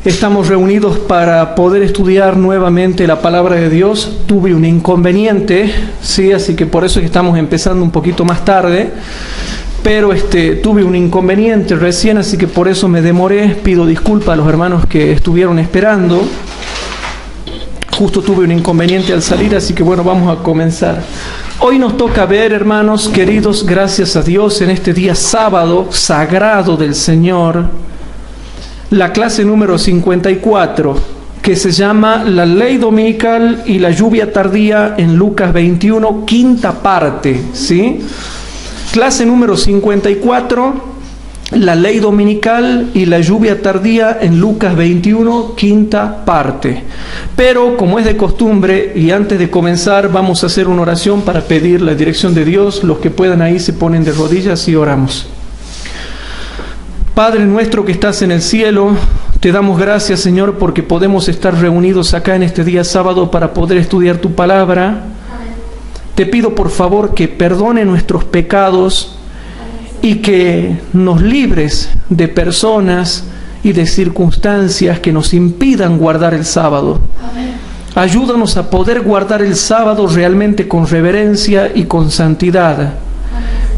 Estamos reunidos para poder estudiar nuevamente la palabra de Dios. Tuve un inconveniente, sí, así que por eso estamos empezando un poquito más tarde. Pero tuve un inconveniente recién, así que por eso me demoré. Pido disculpas a los hermanos que estuvieron esperando. Justo tuve un inconveniente al salir, así que bueno, vamos a comenzar. Hoy nos toca ver, hermanos queridos, gracias a Dios, en este día sábado sagrado del Señor, la clase número 54, que se llama La Ley Dominical y la Lluvia Tardía en Lucas 21, quinta parte, ¿sí? Clase número 54, La Ley Dominical y la Lluvia Tardía en Lucas 21, quinta parte. Pero, como es de costumbre, y antes de comenzar, vamos a hacer una oración para pedir la dirección de Dios. Los que puedan ahí se ponen de rodillas y oramos. Padre nuestro que estás en el cielo, te damos gracias, Señor, porque podemos estar reunidos acá en este día sábado para poder estudiar tu palabra. Te pido por favor que perdone nuestros pecados y que nos libres de personas y de circunstancias que nos impidan guardar el sábado. Amén. Ayúdanos a poder guardar el sábado realmente con reverencia y con santidad. Amén.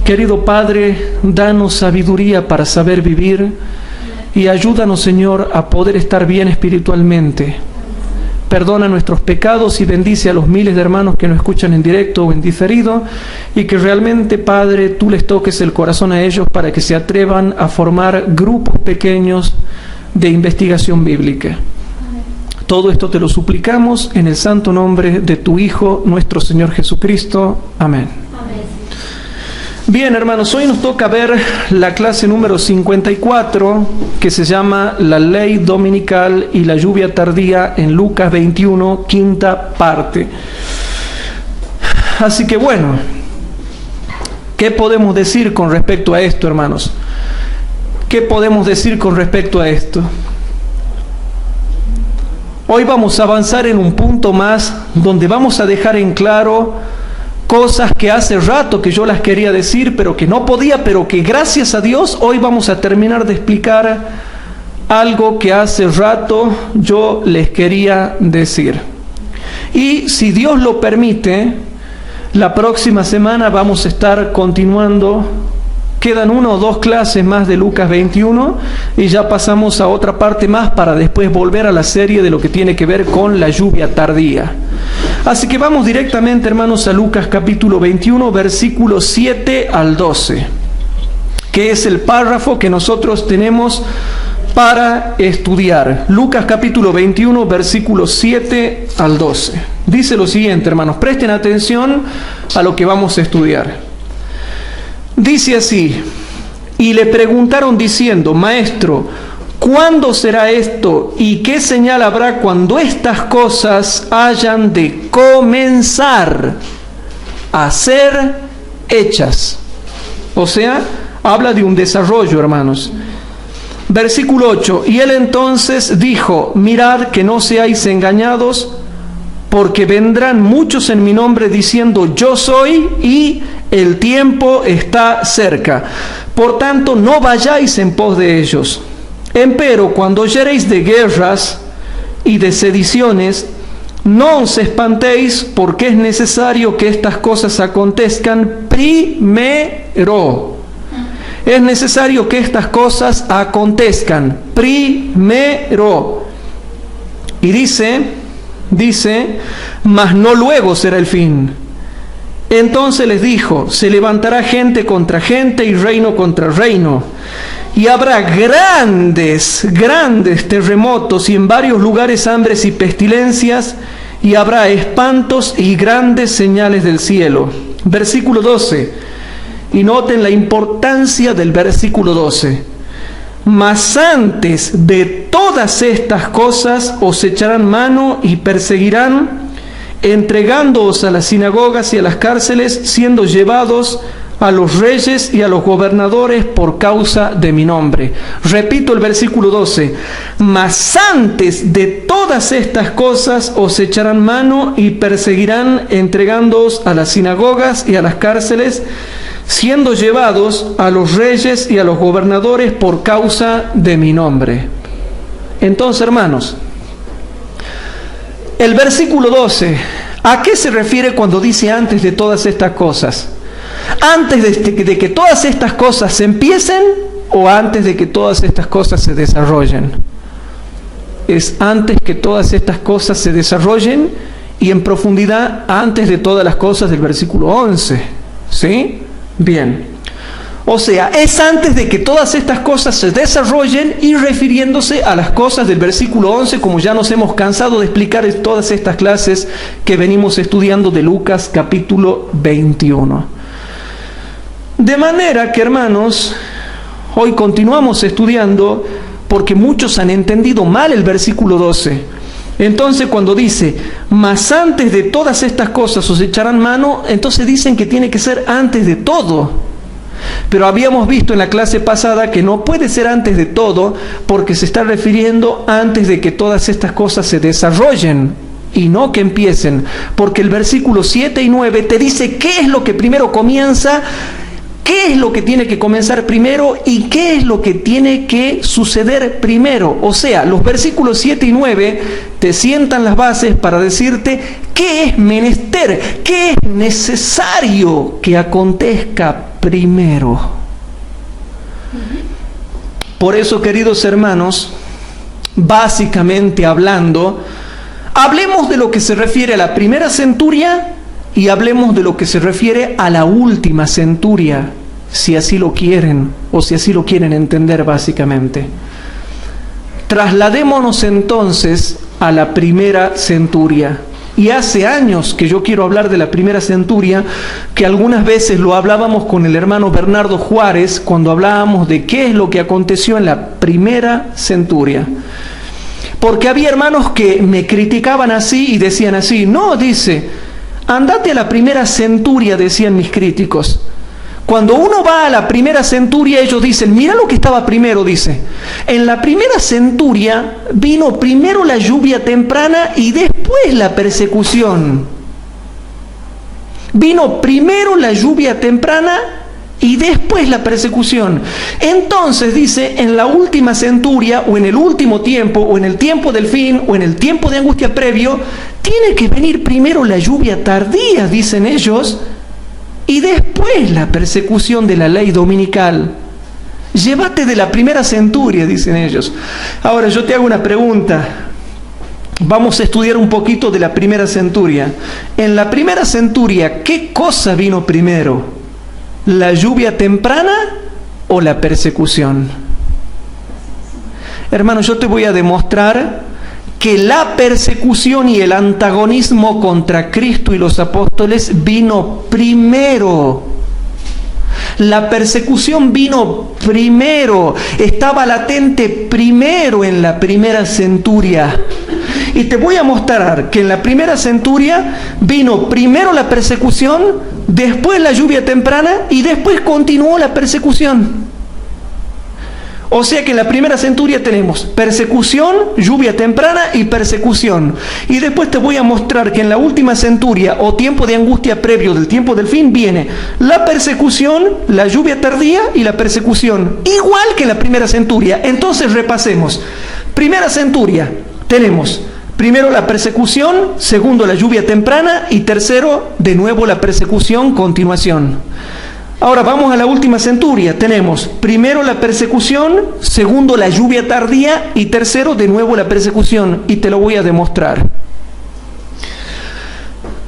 Querido Padre, danos sabiduría para saber vivir y ayúdanos, Señor, a poder estar bien espiritualmente. Perdona nuestros pecados y bendice a los miles de hermanos que nos escuchan en directo o en diferido, y que realmente, Padre, tú les toques el corazón a ellos para que se atrevan a formar grupos pequeños de investigación bíblica. Todo esto te lo suplicamos en el santo nombre de tu Hijo, nuestro Señor Jesucristo. Amén. Bien, hermanos, hoy nos toca ver la clase número 54, que se llama La Ley Dominical y la Lluvia Tardía en Lucas 21, quinta parte. Así que bueno, ¿qué podemos decir con respecto a esto, hermanos? ¿Qué podemos decir con respecto a esto? Hoy vamos a avanzar en un punto más donde vamos a dejar en claro cosas que hace rato que yo las quería decir, pero que no podía, pero que gracias a Dios hoy vamos a terminar de explicar algo que hace rato yo les quería decir. Y si Dios lo permite, la próxima semana vamos a estar continuando. Quedan 1 o 2 clases más de Lucas 21 y ya pasamos a otra parte más para después volver a la serie de lo que tiene que ver con la lluvia tardía. Así que vamos directamente, hermanos, a Lucas capítulo 21, versículos 7 al 12, que es el párrafo que nosotros tenemos para estudiar. Lucas capítulo 21, versículos 7 al 12. Dice lo siguiente, hermanos, presten atención a lo que vamos a estudiar. Dice así: y le preguntaron diciendo, Maestro, ¿cuándo será esto? ¿Y qué señal habrá cuando estas cosas hayan de comenzar a ser hechas? O sea, habla de un desarrollo, hermanos. Versículo 8, y él entonces dijo, mirad que no seáis engañados, porque vendrán muchos en mi nombre diciendo, yo soy, y el tiempo está cerca. Por tanto, no vayáis en pos de ellos. Empero, cuando oyereis de guerras y de sediciones, no os espantéis, porque es necesario que estas cosas acontezcan primero. Es necesario que estas cosas acontezcan primero. Y dice, mas no luego será el fin. Entonces les dijo, se levantará gente contra gente y reino contra reino, y habrá grandes terremotos y en varios lugares hambres y pestilencias, y habrá espantos y grandes señales del cielo. Versículo 12, y noten la importancia del versículo 12. Mas antes de todas estas cosas os echarán mano y perseguirán, entregándoos a las sinagogas y a las cárceles, siendo llevados a los reyes y a los gobernadores por causa de mi nombre. Repito el versículo 12. Mas antes de todas estas cosas os echarán mano y perseguirán, entregándoos a las sinagogas y a las cárceles, siendo llevados a los reyes y a los gobernadores por causa de mi nombre. Entonces, hermanos, el versículo 12, ¿a qué se refiere cuando dice antes de todas estas cosas? ¿Antes de que todas estas cosas se empiecen o antes de que todas estas cosas se desarrollen? Es antes que todas estas cosas se desarrollen y en profundidad antes de todas las cosas del versículo 11. ¿Sí? Bien. O sea, es antes de que todas estas cosas se desarrollen y refiriéndose a las cosas del versículo 11, como ya nos hemos cansado de explicar en todas estas clases que venimos estudiando de Lucas capítulo 21. De manera que, hermanos, hoy continuamos estudiando porque muchos han entendido mal el versículo 12. Entonces cuando dice, mas antes de todas estas cosas os echarán mano, entonces dicen que tiene que ser antes de todo. Pero habíamos visto en la clase pasada que no puede ser antes de todo porque se está refiriendo antes de que todas estas cosas se desarrollen y no que empiecen. Porque el versículo 7 y 9 te dice qué es lo que primero comienza, qué es lo que tiene que comenzar primero y qué es lo que tiene que suceder primero. O sea, los versículos 7 y 9 te sientan las bases para decirte qué es menester, qué es necesario que acontezca primero. Por eso, queridos hermanos, básicamente hablando, hablemos de lo que se refiere a la primera centuria y hablemos de lo que se refiere a la última centuria, si así lo quieren o si así lo quieren entender básicamente. Trasladémonos entonces a la primera centuria. Y hace años que yo quiero hablar de la primera centuria, que algunas veces lo hablábamos con el hermano Bernardo Juárez cuando hablábamos de qué es lo que aconteció en la primera centuria. Porque había hermanos que me criticaban así y decían así, no, dice, andate a la primera centuria, decían mis críticos. Cuando uno va a la primera centuria, ellos dicen, mira lo que estaba primero, dice. En la primera centuria vino primero la lluvia temprana y después la persecución. Vino primero la lluvia temprana y después la persecución. Entonces dice, en la última centuria, o en el último tiempo, o en el tiempo del fin, o en el tiempo de angustia previo, tiene que venir primero la lluvia tardía, dicen ellos, y después la persecución de la ley dominical. Llévate de la primera centuria, dicen ellos. Ahora yo te hago una pregunta. Vamos a estudiar un poquito de la primera centuria. En la primera centuria, ¿qué cosa vino primero? ¿La lluvia temprana o la persecución? Hermano, yo te voy a demostrar que la persecución y el antagonismo contra Cristo y los apóstoles vino primero. La persecución vino primero, estaba latente primero en la primera centuria. Y te voy a mostrar que en la primera centuria vino primero la persecución, después la lluvia temprana y después continuó la persecución. O sea que en la primera centuria tenemos persecución, lluvia temprana y persecución. Y después te voy a mostrar que en la última centuria o tiempo de angustia previo del tiempo del fin viene la persecución, la lluvia tardía y la persecución. Igual que en la primera centuria. Entonces repasemos. Primera centuria tenemos primero la persecución, segundo la lluvia temprana y tercero de nuevo la persecución, continuación. Ahora vamos a la última centuria. Tenemos primero la persecución, segundo la lluvia tardía y tercero de nuevo la persecución. Y te lo voy a demostrar.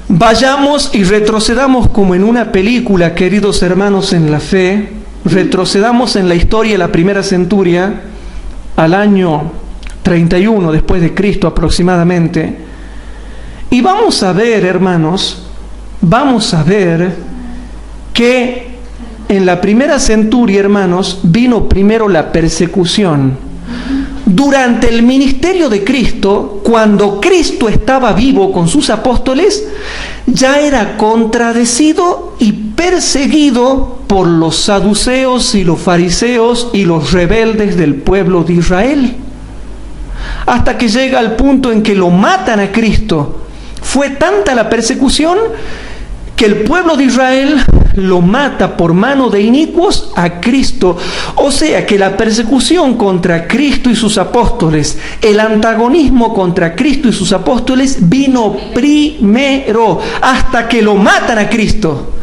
Vayamos y retrocedamos como en una película, queridos hermanos en la fe. Retrocedamos en la historia de la primera centuria al año 31 después de Cristo aproximadamente. Y vamos a ver, hermanos, vamos a ver que en la primera centuria, hermanos, vino primero la persecución. Durante el ministerio de Cristo, cuando Cristo estaba vivo con sus apóstoles, ya era contradecido y perseguido por los saduceos y los fariseos y los rebeldes del pueblo de Israel. Hasta que llega al punto en que lo matan a Cristo. Fue tanta la persecución que el pueblo de Israel lo mata por mano de inicuos a Cristo. O sea que la persecución contra Cristo y sus apóstoles, el antagonismo contra Cristo y sus apóstoles vino primero, hasta que lo matan a Cristo.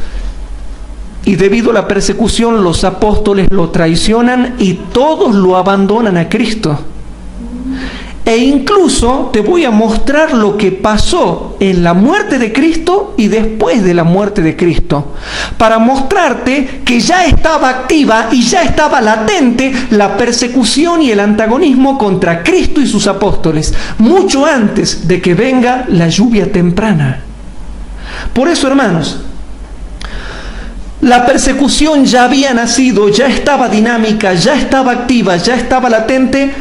Y debido a la persecución, los apóstoles lo traicionan y todos lo abandonan a Cristo. E incluso te voy a mostrar lo que pasó en la muerte de Cristo y después de la muerte de Cristo, para mostrarte que ya estaba activa y ya estaba latente la persecución y el antagonismo contra Cristo y sus apóstoles, mucho antes de que venga la lluvia temprana. Por eso, hermanos, la persecución ya había nacido, ya estaba dinámica, ya estaba activa, ya estaba latente,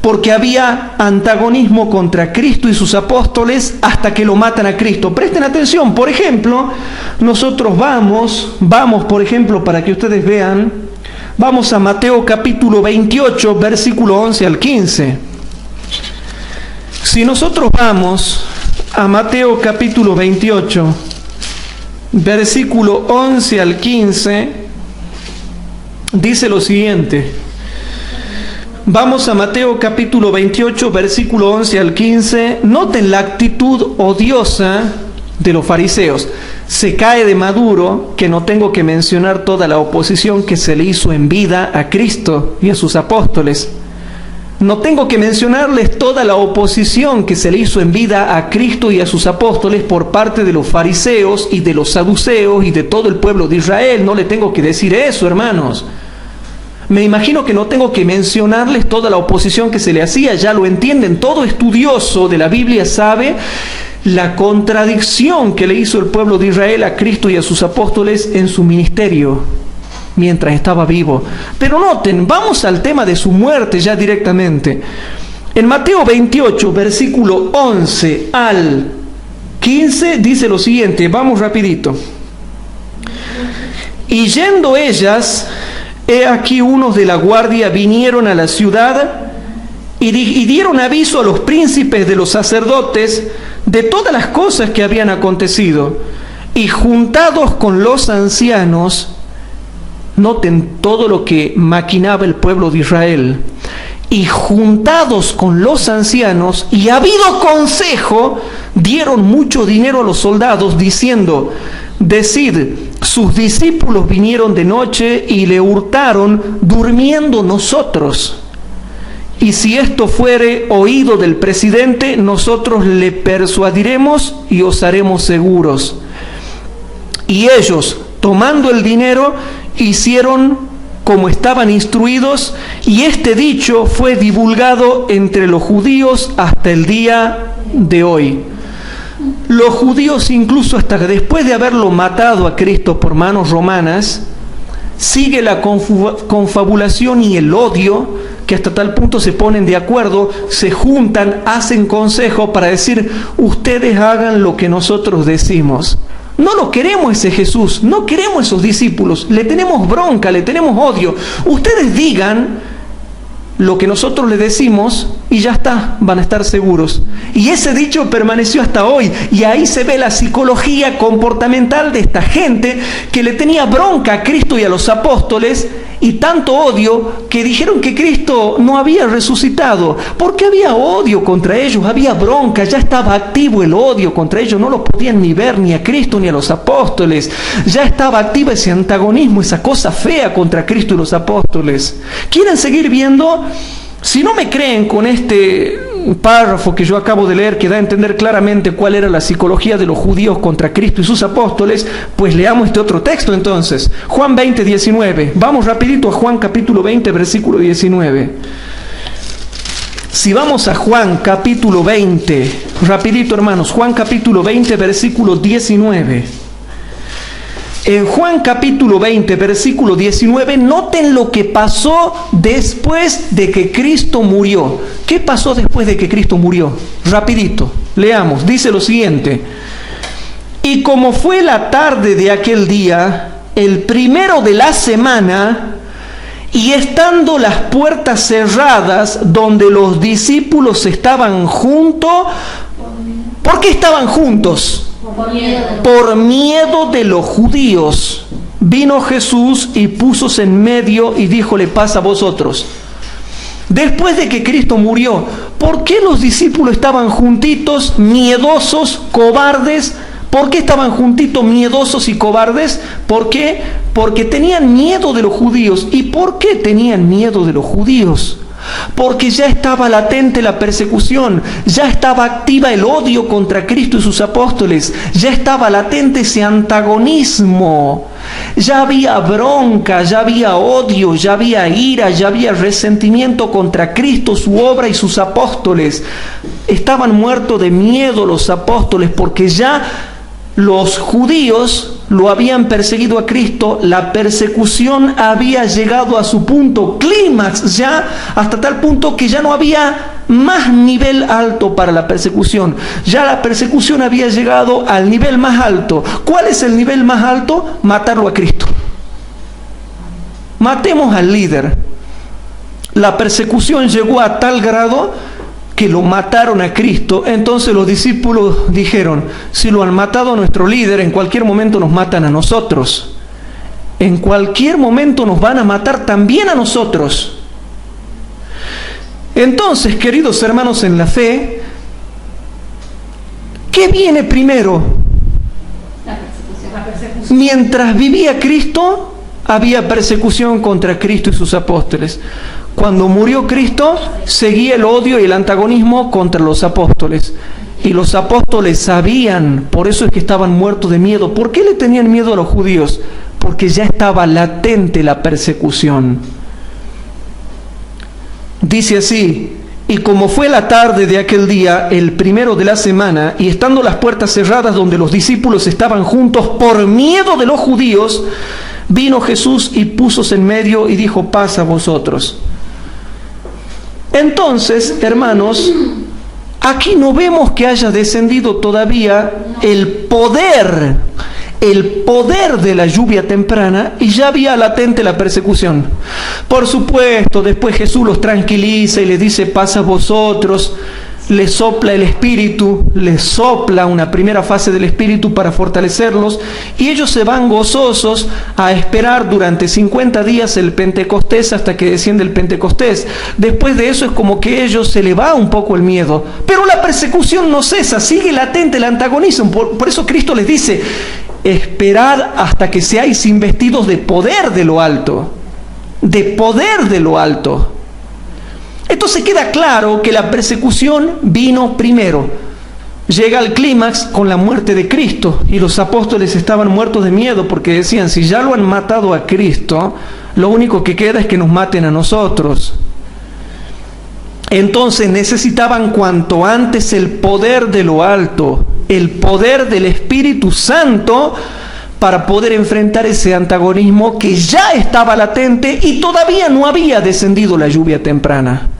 porque había antagonismo contra Cristo y sus apóstoles hasta que lo matan a Cristo. Presten atención, por ejemplo, nosotros vamos, por ejemplo, para que ustedes vean, vamos a Mateo capítulo 28, versículo 11 al 15. Si nosotros vamos a Mateo capítulo 28, versículo 11 al 15, dice lo siguiente. Vamos a Mateo capítulo 28, versículo 11 al 15. Noten la actitud odiosa de los fariseos. Se cae de maduro que no tengo que mencionar toda la oposición que se le hizo en vida a Cristo y a sus apóstoles. No tengo que mencionarles toda la oposición que se le hizo en vida a Cristo y a sus apóstoles por parte de los fariseos y de los saduceos y de todo el pueblo de Israel. No le tengo que decir eso, hermanos. Me imagino que no tengo que mencionarles toda la oposición que se le hacía, ya lo entienden. Todo estudioso de la Biblia sabe la contradicción que le hizo el pueblo de Israel a Cristo y a sus apóstoles en su ministerio mientras estaba vivo. Pero noten, vamos al tema de su muerte ya directamente. En Mateo 28, versículo 11 al 15, dice lo siguiente, vamos rapidito. Y yendo ellas, he aquí unos de la guardia vinieron a la ciudad y dieron aviso a los príncipes de los sacerdotes de todas las cosas que habían acontecido. Y juntados con los ancianos, noten todo lo que maquinaba el pueblo de Israel, y juntados con los ancianos y habido consejo, dieron mucho dinero a los soldados, diciendo: decid, sus discípulos vinieron de noche y le hurtaron durmiendo nosotros. Y si esto fuere oído del presidente, nosotros le persuadiremos y os haremos seguros. Y ellos, tomando el dinero, hicieron como estaban instruidos, y este dicho fue divulgado entre los judíos hasta el día de hoy. Los judíos, incluso hasta después de haberlo matado a Cristo por manos romanas, sigue la confabulación y el odio, que hasta tal punto se ponen de acuerdo, se juntan, hacen consejo para decir: ustedes hagan lo que nosotros decimos. No lo queremos ese Jesús, no queremos esos discípulos, le tenemos bronca, le tenemos odio. Ustedes digan lo que nosotros les decimos y ya está, van a estar seguros. Y ese dicho permaneció hasta hoy, y ahí se ve la psicología comportamental de esta gente que le tenía bronca a Cristo y a los apóstoles, y tanto odio que dijeron que Cristo no había resucitado, porque había odio contra ellos, había bronca, ya estaba activo el odio contra ellos, no los podían ni ver ni a Cristo ni a los apóstoles, ya estaba activa ese antagonismo, esa cosa fea contra Cristo y los apóstoles. ¿Quieren seguir viendo? Si no me creen con este párrafo que yo acabo de leer, que da a entender claramente cuál era la psicología de los judíos contra Cristo y sus apóstoles, pues leamos este otro texto entonces. Juan 20, 19. Vamos rapidito a Juan capítulo 20, versículo 19. Si vamos a Juan capítulo 20, rapidito hermanos, Juan capítulo 20, versículo 19. En Juan capítulo 20, versículo 19, noten lo que pasó después de que Cristo murió. ¿Qué pasó después de que Cristo murió? Rapidito, leamos, dice lo siguiente: y como fue la tarde de aquel día, el primero de la semana, y estando las puertas cerradas donde los discípulos estaban juntos, ¿por qué estaban juntos? Por miedo de los judíos. vino Jesús y púsose en medio y díjole: paz a vosotros. Después de que Cristo murió, ¿por qué los discípulos estaban juntitos, miedosos, cobardes? ¿Por qué estaban juntitos, miedosos y cobardes? ¿Por qué? Porque tenían miedo de los judíos. ¿Y por qué tenían miedo de los judíos? Porque ya estaba latente la persecución, ya estaba activa el odio contra Cristo y sus apóstoles, ya estaba latente ese antagonismo, ya había bronca, ya había odio, ya había ira, ya había resentimiento contra Cristo, su obra y sus apóstoles. Estaban muertos de miedo los apóstoles porque ya los judíos lo habían perseguido a Cristo, la persecución había llegado a su punto clímax, ya hasta tal punto que ya no había más nivel alto para la persecución. Ya la persecución había llegado al nivel más alto. ¿Cuál es el nivel más alto? Matarlo a Cristo. Matemos al líder. La persecución llegó a tal grado que lo mataron a Cristo. Entonces los discípulos dijeron: si lo han matado a nuestro líder, en cualquier momento nos matan a nosotros. En cualquier momento nos van a matar también a nosotros. Entonces, queridos hermanos en la fe, ¿qué viene primero? La persecución. Mientras vivía Cristo, había persecución contra Cristo y sus apóstoles. Cuando murió Cristo, seguía el odio y el antagonismo contra los apóstoles. Y los apóstoles sabían, por eso es que estaban muertos de miedo. ¿Por qué le tenían miedo a los judíos? Porque ya estaba latente la persecución. Dice así: y como fue la tarde de aquel día, el primero de la semana, y estando las puertas cerradas donde los discípulos estaban juntos por miedo de los judíos, vino Jesús y púsose en medio y dijo: paz a vosotros. Entonces, hermanos, aquí no vemos que haya descendido todavía el poder de la lluvia temprana, y ya había latente la persecución. Por supuesto, después Jesús los tranquiliza y les dice: paz a vosotros. Les sopla el Espíritu, les sopla una primera fase del Espíritu para fortalecerlos, y ellos se van gozosos a esperar durante 50 días el Pentecostés, hasta que desciende el Pentecostés. Después de eso es como que a ellos se les va un poco el miedo, pero la persecución no cesa, sigue latente el antagonismo. Por eso Cristo les dice: esperad hasta que seáis investidos de poder de lo alto, de poder de lo alto. Entonces queda claro que la persecución vino primero. Llega al clímax con la muerte de Cristo, y los apóstoles estaban muertos de miedo porque decían: si ya lo han matado a Cristo, lo único que queda es que nos maten a nosotros. Entonces necesitaban cuanto antes el poder de lo alto, el poder del Espíritu Santo, para poder enfrentar ese antagonismo que ya estaba latente y todavía no había descendido la lluvia temprana.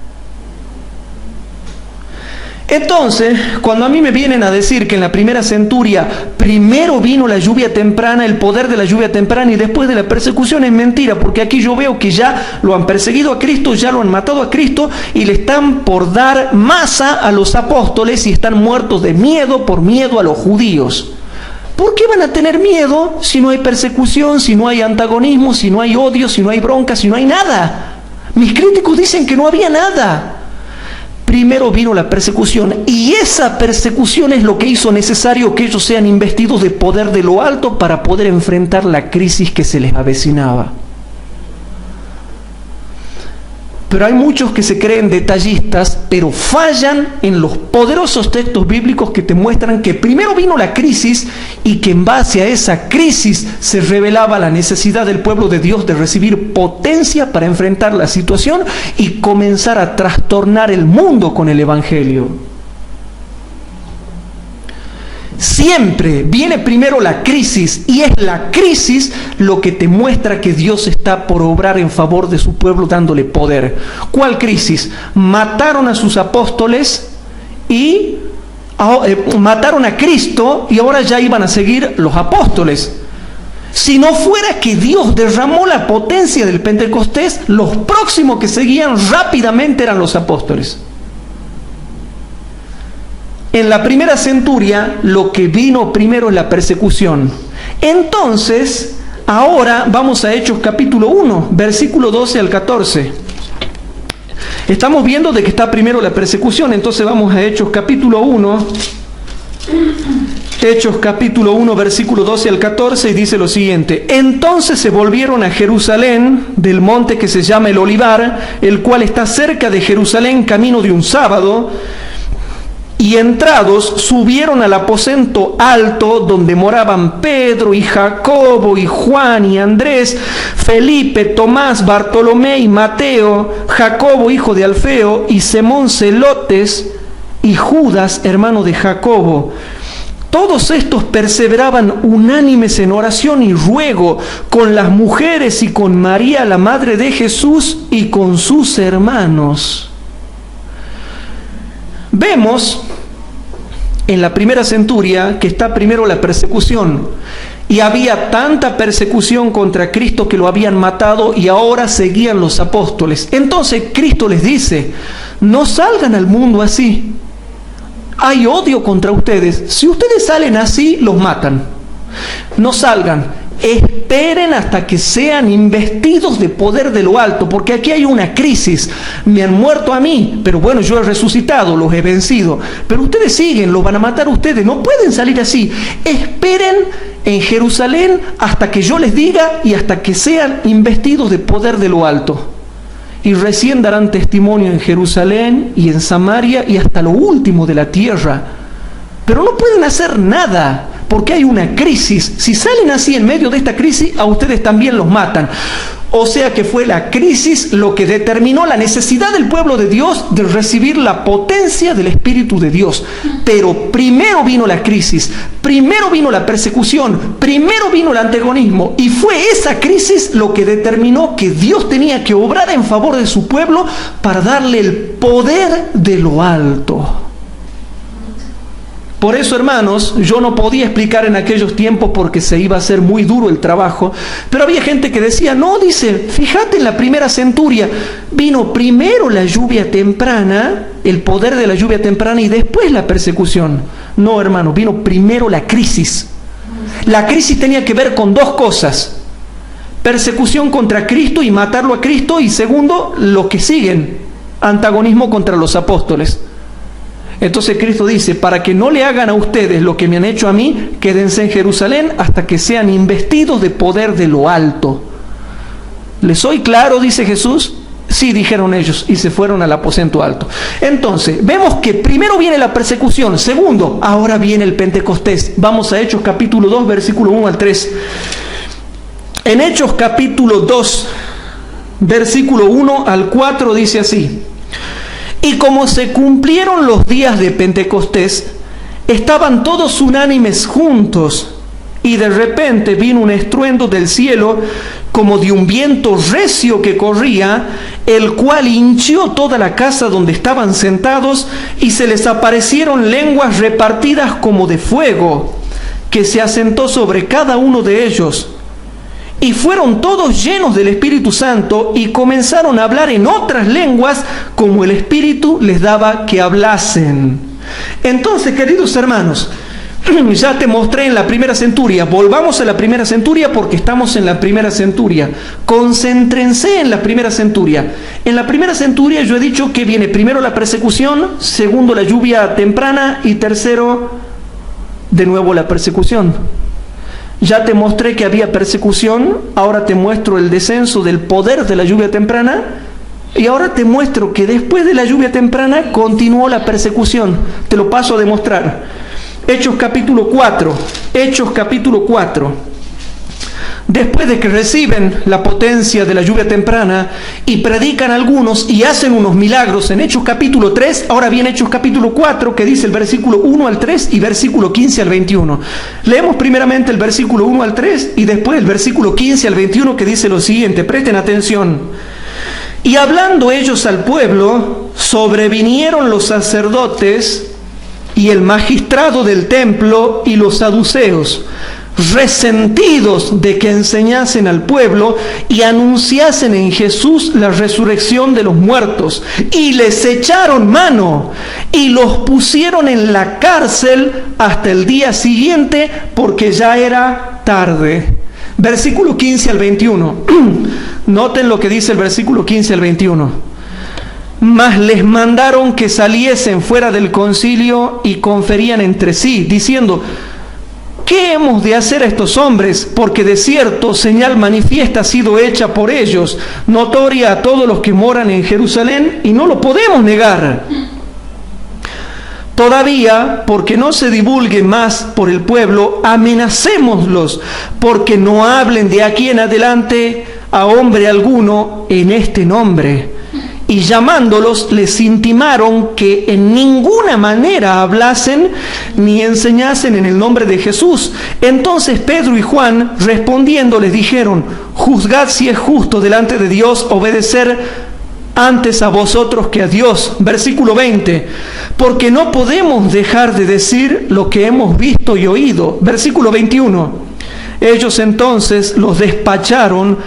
Entonces, cuando a mí me vienen a decir que en la primera centuria primero vino la lluvia temprana, el poder de la lluvia temprana, y después de la persecución, es mentira, porque aquí yo veo que ya lo han perseguido a Cristo, ya lo han matado a Cristo, y le están por dar masa a los apóstoles, y están muertos de miedo por miedo a los judíos. ¿Por qué van a tener miedo si no hay persecución, si no hay antagonismo, si no hay odio, si no hay bronca, si no hay nada? Mis críticos dicen que no había nada. Primero vino la persecución, y esa persecución es lo que hizo necesario que ellos sean investidos de poder de lo alto para poder enfrentar la crisis que se les avecinaba. Pero hay muchos que se creen detallistas, pero fallan en los poderosos textos bíblicos que te muestran que primero vino la crisis, y que en base a esa crisis se revelaba la necesidad del pueblo de Dios de recibir potencia para enfrentar la situación y comenzar a trastornar el mundo con el Evangelio. Siempre viene primero la crisis, y es la crisis lo que te muestra que Dios está por obrar en favor de su pueblo dándole poder. ¿Cuál crisis? Mataron a sus apóstoles y mataron a Cristo, y ahora ya iban a seguir los apóstoles. Si no fuera que Dios derramó la potencia del Pentecostés, los próximos que seguían rápidamente eran los apóstoles. En la primera centuria, lo que vino primero es la persecución. Entonces, Ahora vamos a Hechos capítulo 1, versículo 12 al 14. Estamos viendo de que está primero la persecución, entonces vamos a Hechos capítulo 1. Hechos capítulo 1, versículo 12 al 14, y dice lo siguiente: entonces se volvieron a Jerusalén, del monte que se llama el Olivar, el cual está cerca de Jerusalén, camino de un sábado, y entrados subieron al aposento alto, donde moraban Pedro y Jacobo y Juan y Andrés, Felipe, Tomás, Bartolomé y Mateo, Jacobo hijo de Alfeo y Simón Zelotes y Judas hermano de Jacobo. Todos estos perseveraban unánimes en oración y ruego con las mujeres y con María, la madre de Jesús, y con sus hermanos. Vemos en la primera centuria que está primero la persecución. Y había tanta persecución contra Cristo que lo habían matado, y ahora seguían los apóstoles. Entonces Cristo les dice: no salgan al mundo así. Hay odio contra ustedes. Si ustedes salen así, los matan. No salgan. Esperen hasta que sean investidos de poder de lo alto, porque aquí hay una crisis. Me han muerto a mí, pero bueno, yo he resucitado, los he vencido. Pero ustedes siguen, los van a matar ustedes. No pueden salir así. Esperen en Jerusalén hasta que yo les diga y hasta que sean investidos de poder de lo alto. Y recién darán testimonio en Jerusalén y en Samaria y hasta lo último de la tierra. Pero no pueden hacer nada, porque hay una crisis. Si salen así en medio de esta crisis, a ustedes también los matan. O sea que fue la crisis lo que determinó la necesidad del pueblo de Dios de recibir la potencia del Espíritu de Dios. Pero primero vino la crisis, primero vino la persecución, primero vino el antagonismo, y fue esa crisis lo que determinó que Dios tenía que obrar en favor de su pueblo para darle el poder de lo alto. Por eso, hermanos, yo no podía explicar en aquellos tiempos porque se iba a hacer muy duro el trabajo, pero había gente que decía: no, dice, fíjate en la primera centuria, vino primero la lluvia temprana, el poder de la lluvia temprana, y después la persecución. No, hermano, vino primero la crisis. La crisis tenía que ver con dos cosas: persecución contra Cristo y matarlo a Cristo, y segundo, los que siguen, antagonismo contra los apóstoles. Entonces Cristo dice: para que no le hagan a ustedes lo que me han hecho a mí, quédense en Jerusalén hasta que sean investidos de poder de lo alto. ¿Les soy claro?, dice Jesús. Sí, dijeron ellos, y se fueron al aposento alto. Entonces, vemos que primero viene la persecución. Segundo, ahora viene el Pentecostés. Vamos a Hechos capítulo 2, versículo 1 al 3. En Hechos capítulo 2, versículo 1 al 4 dice así: y como se cumplieron los días de Pentecostés, estaban todos unánimes juntos, y de repente vino un estruendo del cielo, como de un viento recio que corría, el cual hinchió toda la casa donde estaban sentados, y se les aparecieron lenguas repartidas como de fuego, que se asentó sobre cada uno de ellos. Y fueron todos llenos del Espíritu Santo y comenzaron a hablar en otras lenguas como el Espíritu les daba que hablasen. Entonces, queridos hermanos, ya te mostré en la primera centuria. Volvamos a la primera centuria porque estamos en la primera centuria. Concéntrense en la primera centuria. En la primera centuria yo he dicho que viene primero la persecución, segundo la lluvia temprana y tercero de nuevo la persecución. Ya te mostré que había persecución, ahora te muestro el descenso del poder de la lluvia temprana, y ahora te muestro que después de la lluvia temprana continuó la persecución. Te lo paso a demostrar. Hechos capítulo 4. Hechos capítulo 4. Después de que reciben la potencia de la lluvia temprana y predican algunos y hacen unos milagros en Hechos capítulo 3, ahora viene Hechos capítulo 4, que dice el versículo 1 al 3 y versículo 15 al 21. Leemos primeramente el versículo 1 al 3 y después el versículo 15 al 21, que dice lo siguiente. Presten atención. Y hablando ellos al pueblo, sobrevinieron los sacerdotes y el magistrado del templo y los saduceos, resentidos de que enseñasen al pueblo y anunciasen en Jesús la resurrección de los muertos, y les echaron mano y los pusieron en la cárcel hasta el día siguiente, porque ya era tarde. Versículo 15 al 21. Noten lo que dice el versículo 15 al 21. Mas les mandaron que saliesen fuera del concilio y conferían entre sí, diciendo: ¿qué hemos de hacer a estos hombres? Porque de cierto señal manifiesta ha sido hecha por ellos, notoria a todos los que moran en Jerusalén, y no lo podemos negar. Todavía, porque no se divulgue más por el pueblo, amenacémoslos, porque no hablen de aquí en adelante a hombre alguno en este nombre. Y llamándolos, les intimaron que en ninguna manera hablasen ni enseñasen en el nombre de Jesús. Entonces Pedro y Juan, respondiendo, les dijeron: juzgad si es justo delante de Dios obedecer antes a vosotros que a Dios. Versículo 20. Porque no podemos dejar de decir lo que hemos visto y oído. Versículo 21. Ellos entonces los despacharon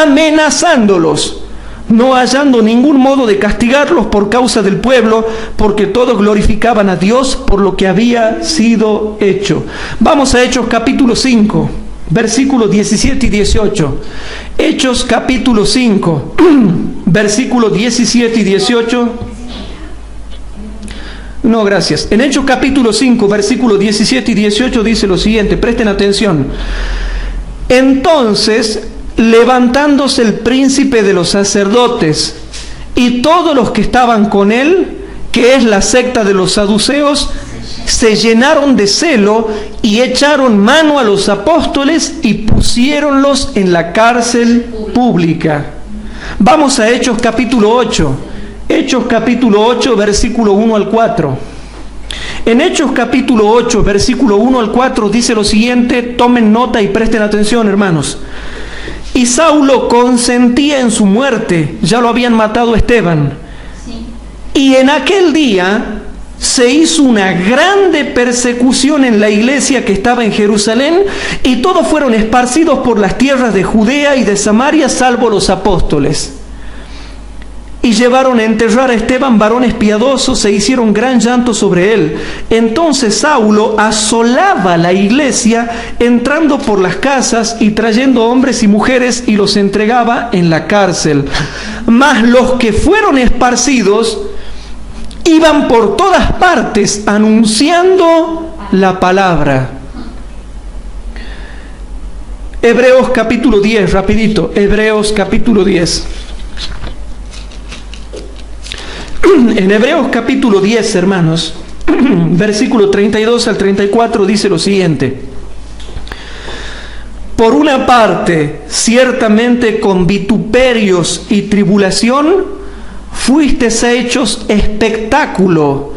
amenazándolos, no hallando ningún modo de castigarlos por causa del pueblo, porque todos glorificaban a Dios por lo que había sido hecho. Vamos a Hechos capítulo 5, versículos 17 y 18. Hechos capítulo 5, versículos 17 y 18. No, gracias. En Hechos capítulo 5, versículos 17 y 18 dice lo siguiente, presten atención. Entonces, levantándose el príncipe de los sacerdotes y todos los que estaban con él, que es la secta de los saduceos, se llenaron de celo y echaron mano a los apóstoles y pusiéronlos en la cárcel pública. Vamos a Hechos capítulo 8. Hechos capítulo 8, versículo 1 al 4. En Hechos capítulo 8, versículo 1 al 4 dice lo siguiente, tomen nota y presten atención, hermanos. Y Saulo consentía en su muerte, ya lo habían matado a Esteban. Sí. Y en aquel día se hizo una grande persecución en la iglesia que estaba en Jerusalén, y todos fueron esparcidos por las tierras de Judea y de Samaria, salvo los apóstoles. Y llevaron a enterrar a Esteban varones piadosos, e hicieron gran llanto sobre él. Entonces Saulo asolaba la iglesia, entrando por las casas y trayendo hombres y mujeres, y los entregaba en la cárcel. Mas los que fueron esparcidos iban por todas partes anunciando la palabra. Hebreos capítulo 10, rapidito. Hebreos capítulo 10. En Hebreos capítulo 10, hermanos, versículo 32 al 34 dice lo siguiente: por una parte, ciertamente con vituperios y tribulación fuisteis hechos espectáculo,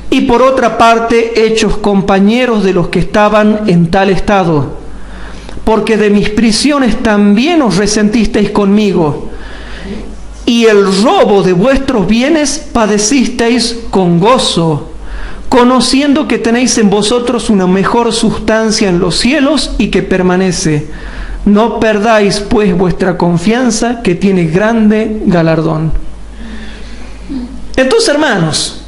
y por otra parte hechos compañeros de los que estaban en tal estado, porque de mis prisiones también os resentisteis conmigo, y el robo de vuestros bienes padecisteis con gozo, conociendo que tenéis en vosotros una mejor sustancia en los cielos y que permanece. No perdáis pues vuestra confianza, que tiene grande galardón. Entonces, hermanos,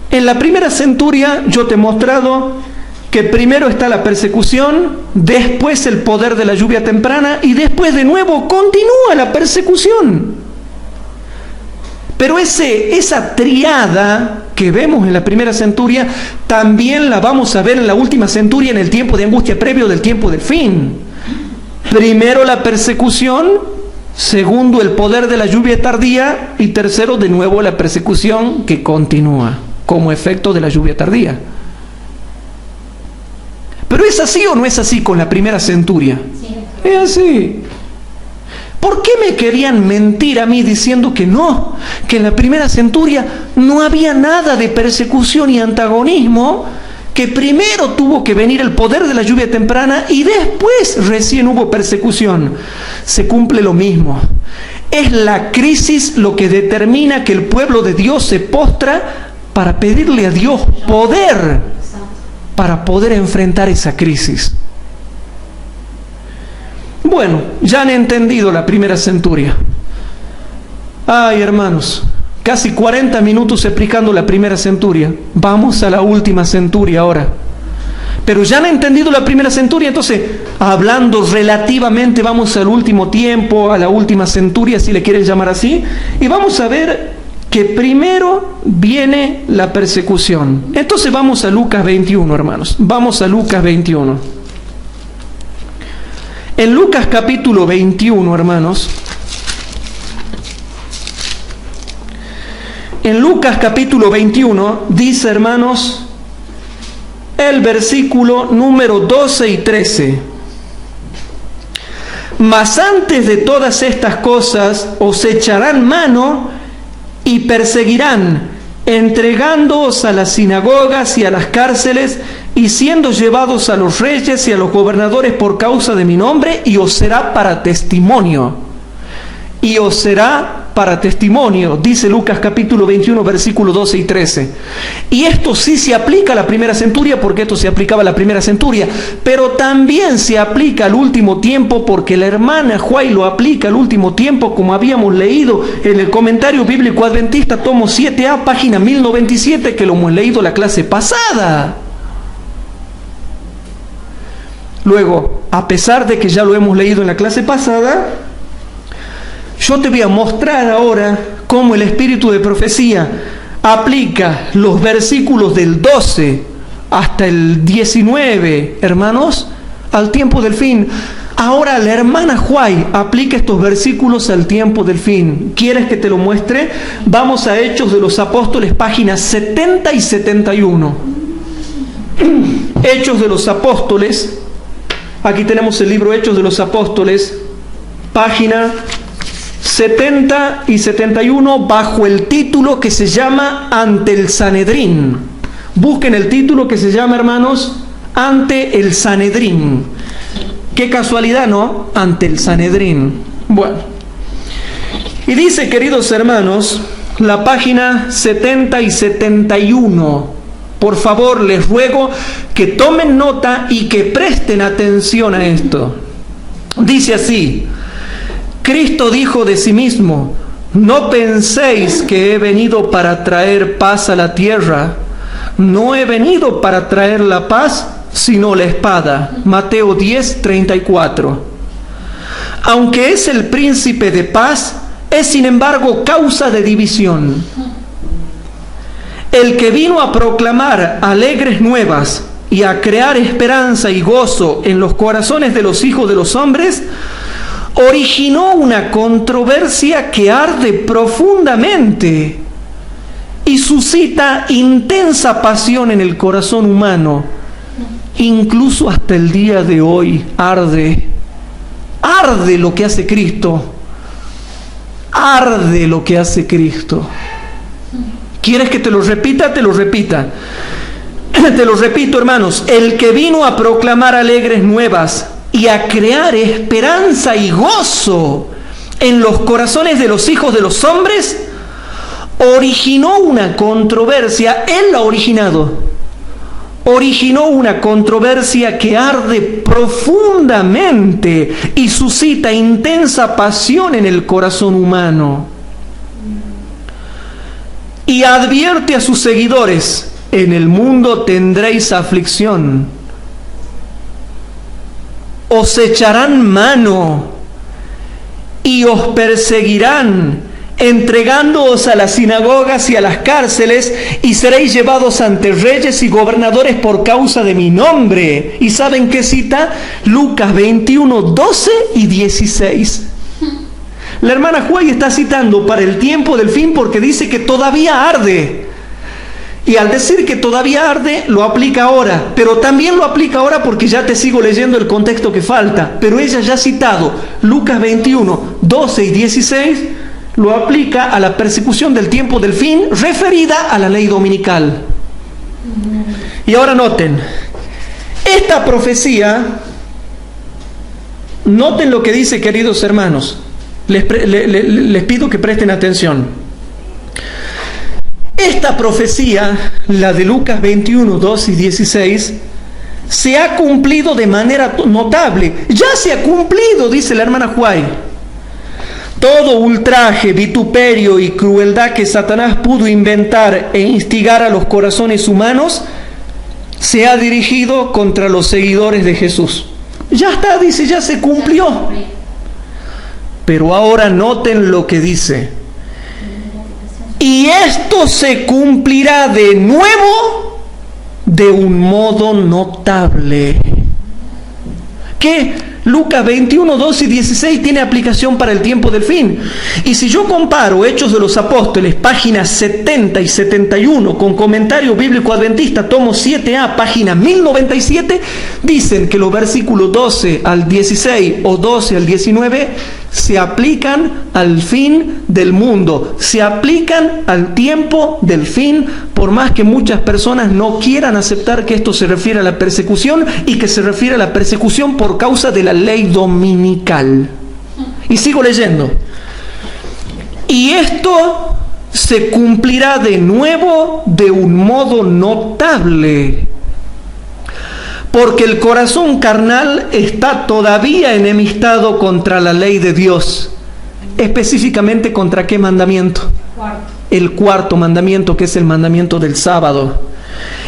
en la primera centuria yo te he mostrado que primero está la persecución, después el poder de la lluvia temprana, y después de nuevo continúa la persecución. Pero esa triada que vemos en la primera centuria, también la vamos a ver en la última centuria, en el tiempo de angustia previo del tiempo del fin. Primero la persecución, segundo el poder de la lluvia tardía, y tercero de nuevo la persecución que continúa como efecto de la lluvia tardía. ¿Pero es así o no es así con la primera centuria? Sí. Es así. ¿Por qué me querían mentir a mí diciendo que no? Que en la primera centuria no había nada de persecución y antagonismo, que primero tuvo que venir el poder de la lluvia temprana y después recién hubo persecución. Se cumple lo mismo. Es la crisis lo que determina que el pueblo de Dios se postra para pedirle a Dios poder para poder enfrentar esa crisis. Bueno, ya han entendido la primera centuria. Ay, hermanos, casi 40 minutos explicando la primera centuria. Vamos a la última centuria ahora. Pero ya han entendido la primera centuria, entonces hablando relativamente, vamos al último tiempo, a la última centuria, si le quieren llamar así, y vamos a ver que primero viene la persecución. Entonces vamos a Lucas 21, hermanos. Vamos a Lucas 21. En Lucas capítulo 21, hermanos. En Lucas capítulo 21 dice, hermanos, el versículo número 12 y 13. Mas antes de todas estas cosas os echarán mano y perseguirán, entregándoos a las sinagogas y a las cárceles, y siendo llevados a los reyes y a los gobernadores por causa de mi nombre, y os será para testimonio. Y os será para testimonio, dice Lucas capítulo 21, versículo 12 y 13. Y esto sí se aplica a la primera centuria, porque esto se aplicaba a la primera centuria, pero también se aplica al último tiempo, porque la hermana Juay lo aplica al último tiempo, como habíamos leído en el Comentario Bíblico Adventista, tomo 7A, página 1097, que lo hemos leído la clase pasada. Luego, a pesar de que ya lo hemos leído en la clase pasada, yo te voy a mostrar ahora cómo el espíritu de profecía aplica los versículos del 12 hasta el 19, hermanos, al tiempo del fin. Ahora la hermana Juay aplica estos versículos al tiempo del fin. ¿Quieres que te lo muestre? Vamos a Hechos de los Apóstoles, páginas 70 y 71. Hechos de los Apóstoles. Aquí tenemos el libro Hechos de los Apóstoles, página 70 y 71, bajo el título que se llama Ante el Sanedrín. Busquen el título que se llama, hermanos, Ante el Sanedrín. Qué casualidad, ¿no? Ante el Sanedrín. Bueno, y dice, queridos hermanos, la página 70 y 71. Por favor, les ruego que tomen nota y que presten atención a esto. Dice así: Cristo dijo de sí mismo: no penséis que he venido para traer paz a la tierra. No he venido para traer la paz, sino la espada. Mateo 10, 34. Aunque es el príncipe de paz, es sin embargo causa de división. El que vino a proclamar alegres nuevas y a crear esperanza y gozo en los corazones de los hijos de los hombres, originó una controversia que arde profundamente y suscita intensa pasión en el corazón humano. Incluso hasta el día de hoy arde lo que hace Cristo. Arde lo que hace Cristo. ¿Quieres que te lo repita? Te lo repita. Te lo repito, hermanos. El que vino a proclamar alegres nuevas y a crear esperanza y gozo en los corazones de los hijos de los hombres, originó una controversia. Él la ha originado. Originó una controversia que arde profundamente y suscita intensa pasión en el corazón humano. Y advierte a sus seguidores: en el mundo tendréis aflicción. Os echarán mano y os perseguirán, entregándoos a las sinagogas y a las cárceles, y seréis llevados ante reyes y gobernadores por causa de mi nombre. ¿Y saben qué cita? Lucas 21, 12 y 16. La hermana Juay está citando para el tiempo del fin porque dice que todavía arde. Y al decir que todavía arde, lo aplica ahora. Pero también lo aplica ahora porque ya te sigo leyendo el contexto que falta. Pero ella ya ha citado Lucas 21, 12 y 16, lo aplica a la persecución del tiempo del fin referida a la ley dominical. Y ahora noten, esta profecía, noten lo que dice, queridos hermanos. Les pido que presten atención. Esta profecía, la de Lucas 21, 2 y 16, se ha cumplido de manera notable. Ya se ha cumplido, dice la hermana Juay. Todo ultraje, vituperio y crueldad que Satanás pudo inventar e instigar a los corazones humanos se ha dirigido contra los seguidores de Jesús. Ya está, dice, ya se cumplió. Pero ahora noten lo que dice. Y esto se cumplirá de nuevo de un modo notable. ¿Qué? Lucas 21, 12 y 16 tiene aplicación para el tiempo del fin. Y si yo comparo Hechos de los Apóstoles, páginas 70 y 71, con Comentario Bíblico Adventista, tomo 7A, página 1097, dicen que los versículos 12 al 16 o 12 al 19 se aplican al fin del mundo, se aplican al tiempo del fin, por más que muchas personas no quieran aceptar que esto se refiere a la persecución y que se refiere a la persecución por causa de la ley dominical. Y sigo leyendo. Y esto se cumplirá de nuevo de un modo notable, porque el corazón carnal está todavía enemistado contra la ley de Dios. Específicamente, ¿contra qué mandamiento? El cuarto mandamiento, que es el mandamiento del sábado.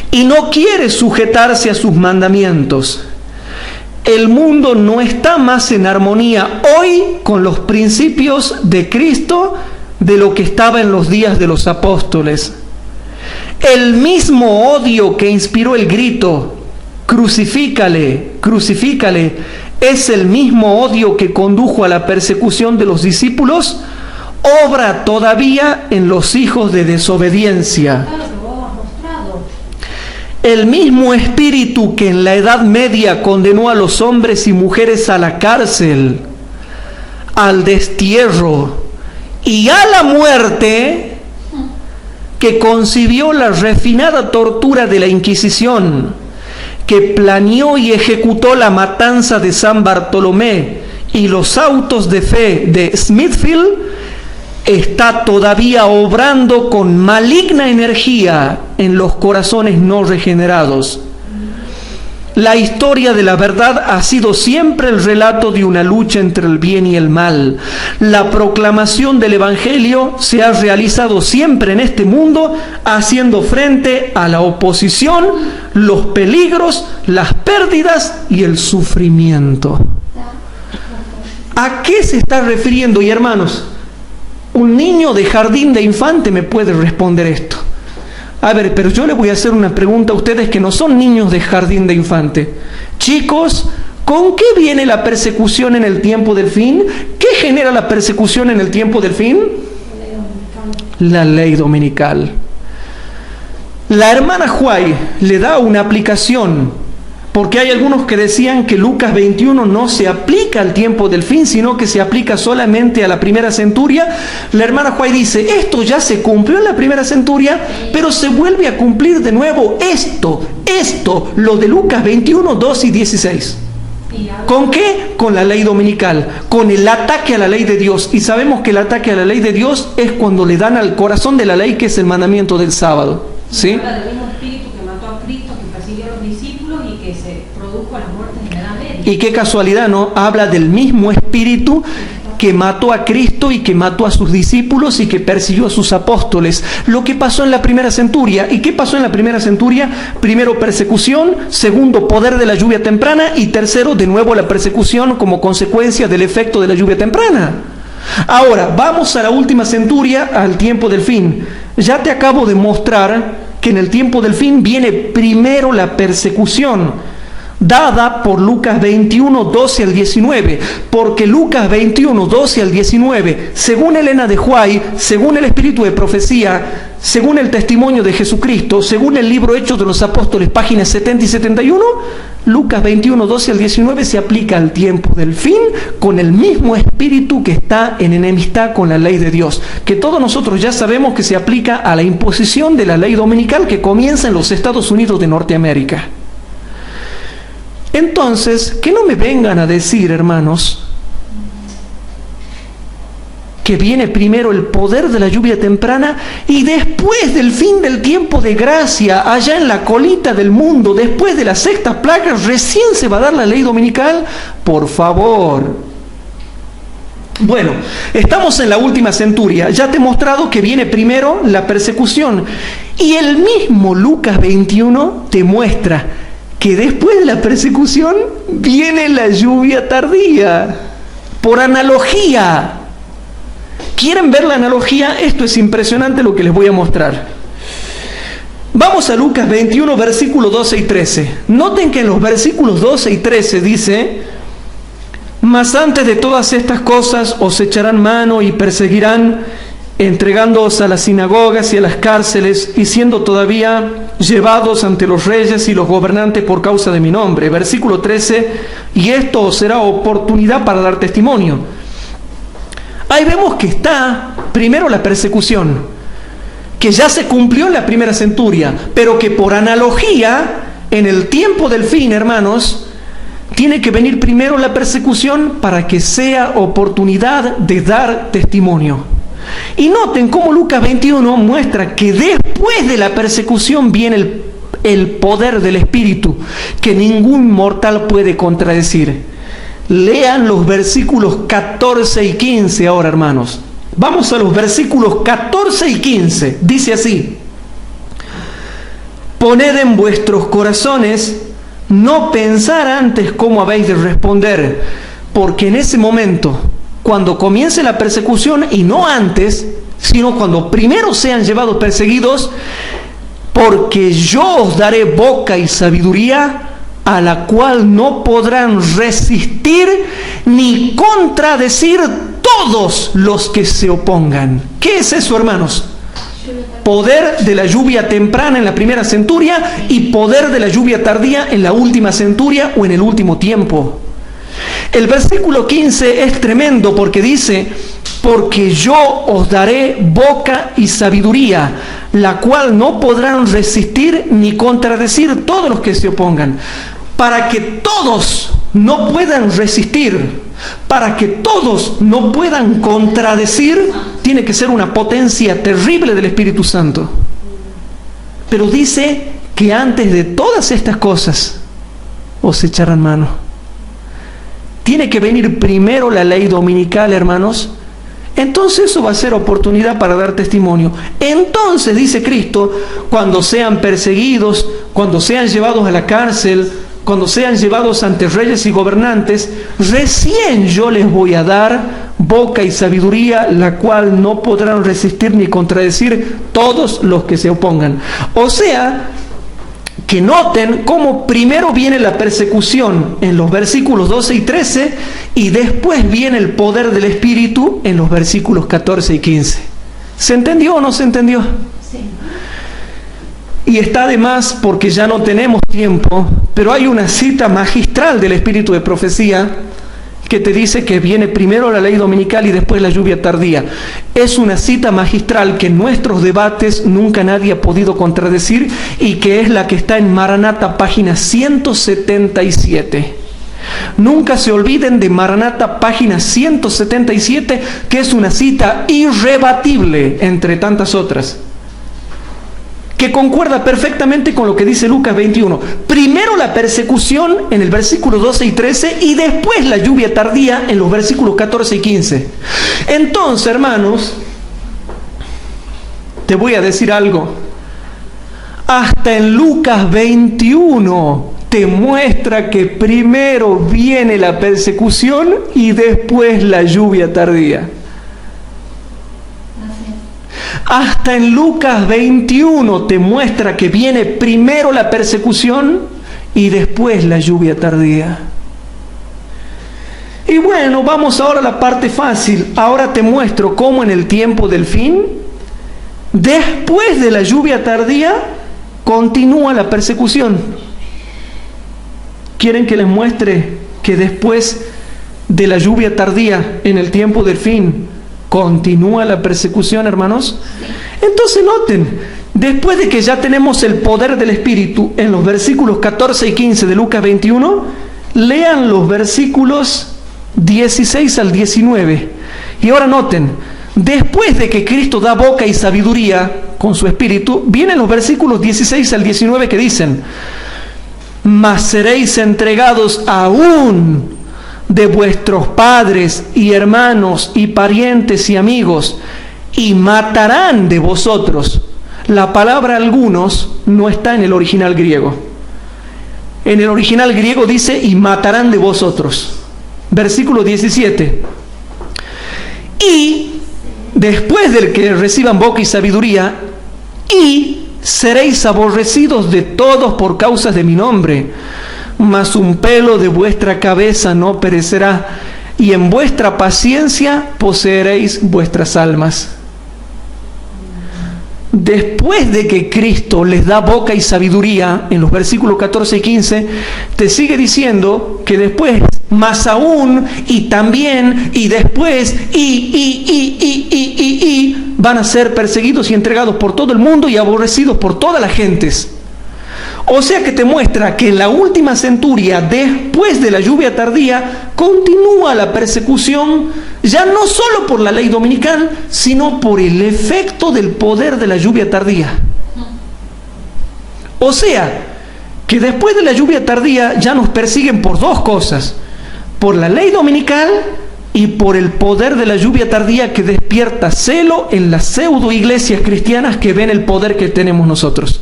Y no quiere sujetarse a sus mandamientos. El mundo no está más en armonía hoy con los principios de Cristo de lo que estaba en los días de los apóstoles. El mismo odio que inspiró el grito, crucifícale, crucifícale, es el mismo odio que condujo a la persecución de los discípulos, obra todavía en los hijos de desobediencia. El mismo espíritu que en la Edad Media condenó a los hombres y mujeres a la cárcel, al destierro y a la muerte, que concibió la refinada tortura de la Inquisición, que planeó y ejecutó la matanza de San Bartolomé y los autos de fe de Smithfield, está todavía obrando con maligna energía en los corazones no regenerados. La historia de la verdad ha sido siempre el relato de una lucha entre el bien y el mal. La proclamación del Evangelio se ha realizado siempre en este mundo, haciendo frente a la oposición, los peligros, las pérdidas y el sufrimiento. ¿A qué se está refiriendo? Y hermanos, un niño de jardín de infante me puede responder esto. A ver, pero yo le voy a hacer una pregunta a ustedes que no son niños de jardín de infante. Chicos, ¿con qué viene la persecución en el tiempo del fin? ¿Qué genera la persecución en el tiempo del fin? La ley dominical. La hermana Huay le da una aplicación, porque hay algunos que decían que Lucas 21 no se aplica al tiempo del fin, sino que se aplica solamente a la primera centuria. La hermana Huay dice, esto ya se cumplió en la primera centuria, pero se vuelve a cumplir de nuevo esto, lo de Lucas 21, 2 y 16. ¿Con qué? Con la ley dominical, con el ataque a la ley de Dios. Y sabemos que el ataque a la ley de Dios es cuando le dan al corazón de la ley, que es el mandamiento del sábado. ¿Sí? Habla del mismo espíritu que mató a Cristo, que persiguió a los discípulos y que se produjo a las muertes en la Edad Media. Y qué casualidad, ¿no? Habla del mismo espíritu que mató a Cristo y que mató a sus discípulos y que persiguió a sus apóstoles. Lo que pasó en la primera centuria. ¿Y qué pasó en la primera centuria? Primero, persecución. Segundo, poder de la lluvia temprana. Y tercero, de nuevo la persecución como consecuencia del efecto de la lluvia temprana. Ahora, vamos a la última centuria, al tiempo del fin. Ya te acabo de mostrar que en el tiempo del fin viene primero la persecución, dada por Lucas 21, 12 al 19, porque Lucas 21, 12 al 19, según Elena de Huay, según el espíritu de profecía, según el testimonio de Jesucristo, según el libro Hechos de los Apóstoles, páginas 70 y 71, Lucas 21, 12 al 19 se aplica al tiempo del fin con el mismo espíritu que está en enemistad con la ley de Dios, que todos nosotros ya sabemos que se aplica a la imposición de la ley dominical que comienza en los Estados Unidos de Norteamérica. Entonces, que no me vengan a decir, hermanos, que viene primero el poder de la lluvia temprana y después del fin del tiempo de gracia, allá en la colita del mundo, después de la sexta plaga, recién se va a dar la ley dominical. Por favor. Bueno, estamos en la última centuria. Ya te he mostrado que viene primero la persecución. Y el mismo Lucas 21 te muestra que después de la persecución viene la lluvia tardía. Por analogía. ¿Quieren ver la analogía? Esto es impresionante lo que les voy a mostrar. Vamos a Lucas 21, versículos 12 y 13. Noten que en los versículos 12 y 13 dice: mas antes de todas estas cosas os echarán mano y perseguirán, entregándoos a las sinagogas y a las cárceles, y siendo todavía llevados ante los reyes y los gobernantes por causa de mi nombre. Versículo 13, y esto os será oportunidad para dar testimonio. Ahí vemos que está primero la persecución, que ya se cumplió en la primera centuria, pero que por analogía, en el tiempo del fin, hermanos, tiene que venir primero la persecución para que sea oportunidad de dar testimonio. Y noten cómo Lucas 21 muestra que después de la persecución viene el poder del Espíritu, que ningún mortal puede contradecir. Lean los versículos 14 y 15 ahora, hermanos. Vamos a los versículos 14 y 15. Dice así: poned en vuestros corazones no pensar antes cómo habéis de responder, porque en ese momento, cuando comience la persecución, y no antes, sino cuando primero sean llevados perseguidos, porque yo os daré boca y sabiduría, a la cual no podrán resistir ni contradecir todos los que se opongan. ¿Qué es eso, hermanos? Poder de la lluvia temprana en la primera centuria y poder de la lluvia tardía en la última centuria o en el último tiempo. El versículo 15 es tremendo porque dice: porque yo os daré boca y sabiduría, la cual no podrán resistir ni contradecir todos los que se opongan. Para que todos no puedan resistir, para que todos no puedan contradecir, tiene que ser una potencia terrible del Espíritu Santo. Pero dice que antes de todas estas cosas os echarán mano. Tiene que venir primero la ley dominical, hermanos. Entonces eso va a ser oportunidad para dar testimonio. Entonces, dice Cristo, cuando sean perseguidos, cuando sean llevados a la cárcel, cuando sean llevados ante reyes y gobernantes, recién yo les voy a dar boca y sabiduría, la cual no podrán resistir ni contradecir todos los que se opongan. O sea, que noten cómo primero viene la persecución en los versículos 12 y 13 y después viene el poder del Espíritu en los versículos 14 y 15. ¿Se entendió o no se entendió? Sí. Y está de más porque ya no tenemos tiempo, pero hay una cita magistral del Espíritu de Profecía que te dice que viene primero la ley dominical y después la lluvia tardía. Es una cita magistral que en nuestros debates nunca nadie ha podido contradecir y que es la que está en Maranata, página 177. Nunca se olviden de Maranata, página 177, que es una cita irrebatible entre tantas otras, que concuerda perfectamente con lo que dice Lucas 21. Primero la persecución en el versículo 12 y 13 y después la lluvia tardía en los versículos 14 y 15. Entonces, hermanos, te voy a decir algo. Hasta en Lucas 21 te muestra que primero viene la persecución y después la lluvia tardía. Hasta en Lucas 21 te muestra que viene primero la persecución y después la lluvia tardía. Y bueno, vamos ahora a la parte fácil. Ahora te muestro cómo en el tiempo del fin, después de la lluvia tardía, continúa la persecución. ¿Quieren que les muestre que después de la lluvia tardía, en el tiempo del fin, continúa la persecución, hermanos? Entonces noten, después de que ya tenemos el poder del Espíritu en los versículos 14 y 15 de Lucas 21, lean los versículos 16 al 19. Y ahora noten, después de que Cristo da boca y sabiduría con su Espíritu, vienen los versículos 16 al 19 que dicen: mas seréis entregados aún de vuestros padres y hermanos y parientes y amigos, y matarán de vosotros. La palabra algunos no está en el original griego. En el original griego dice, y matarán de vosotros. Versículo 17. Y después del que reciban boca y sabiduría, y seréis aborrecidos de todos por causas de mi nombre, mas un pelo de vuestra cabeza no perecerá, y en vuestra paciencia poseeréis vuestras almas. Después de que Cristo les da boca y sabiduría, en los versículos 14 y 15, te sigue diciendo que después, más aún, y también, y después, y van a ser perseguidos y entregados por todo el mundo y aborrecidos por todas las gentes. O sea que te muestra que en la última centuria, después de la lluvia tardía, continúa la persecución, ya no solo por la ley dominical, sino por el efecto del poder de la lluvia tardía. O sea, que después de la lluvia tardía ya nos persiguen por dos cosas: por la ley dominical y por el poder de la lluvia tardía, que despierta celo en las pseudo iglesias cristianas que ven el poder que tenemos nosotros.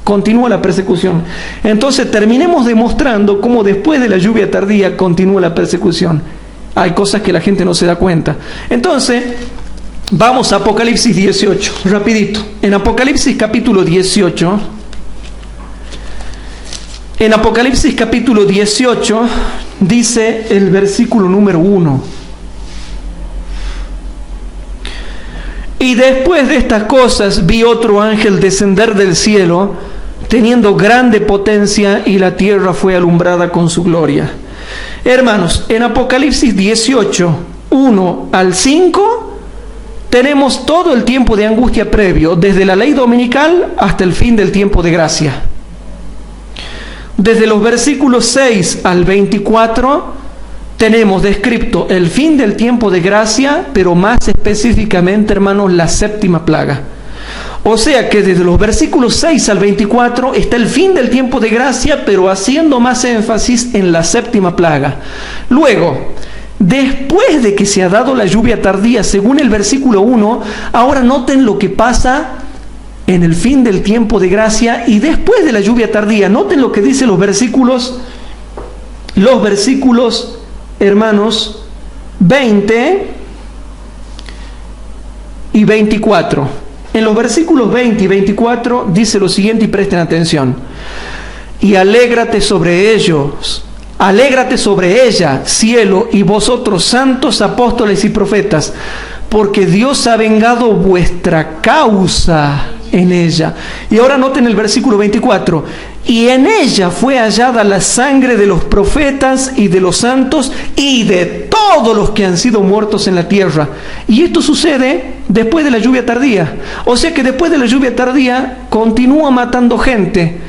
Continúa la persecución. Entonces terminemos demostrando cómo después de la lluvia tardía continúa la persecución. Hay cosas que la gente no se da cuenta. Entonces, vamos a Apocalipsis 18, rapidito. En Apocalipsis capítulo 18, dice el versículo número 1. Y después de estas cosas vi otro ángel descender del cielo, teniendo grande potencia, y la tierra fue alumbrada con su gloria. Hermanos, en Apocalipsis 18, 1 al 5, tenemos todo el tiempo de angustia previo, desde la ley dominical hasta el fin del tiempo de gracia. Desde los versículos 6 al 24, tenemos descrito el fin del tiempo de gracia, pero más específicamente, hermanos, la séptima plaga. O sea que desde los versículos 6 al 24 está el fin del tiempo de gracia, pero haciendo más énfasis en la séptima plaga. Luego, después de que se ha dado la lluvia tardía, según el versículo 1, ahora noten lo que pasa en el fin del tiempo de gracia y después de la lluvia tardía. Noten lo que dicen los versículos, hermanos, 20 y 24. En los versículos 20 y 24 dice lo siguiente, y presten atención: y alégrate sobre ellos, alégrate sobre ella, cielo, y vosotros santos apóstoles y profetas, porque Dios ha vengado vuestra causa en ella. Y ahora noten el versículo 24: y en ella fue hallada la sangre de los profetas y de los santos y de todos los que han sido muertos en la tierra. Y esto sucede después de la lluvia tardía. O sea que después de la lluvia tardía continúa matando gente.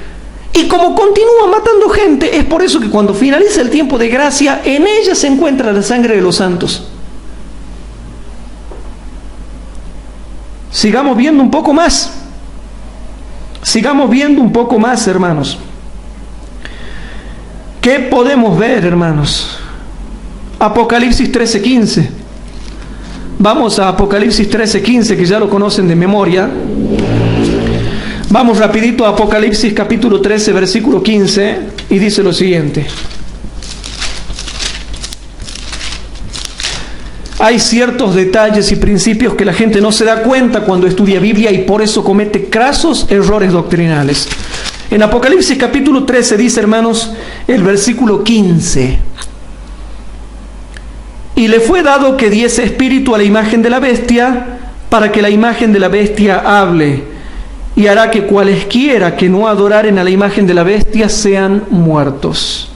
Y como continúa matando gente, es por eso que cuando finaliza el tiempo de gracia, en ella se encuentra la sangre de los santos. Sigamos viendo un poco más. Sigamos viendo un poco más, hermanos. ¿Qué podemos ver, hermanos? Apocalipsis 13:15. Vamos a Apocalipsis 13:15, que ya lo conocen de memoria. Vamos rapidito a Apocalipsis capítulo 13, versículo 15, y dice lo siguiente. Hay ciertos detalles y principios que la gente no se da cuenta cuando estudia Biblia y por eso comete crasos errores doctrinales. En Apocalipsis capítulo 13 dice, hermanos, el versículo 15: y le fue dado que diese espíritu a la imagen de la bestia, para que la imagen de la bestia hable, y hará que cualesquiera que no adoraren a la imagen de la bestia sean muertos.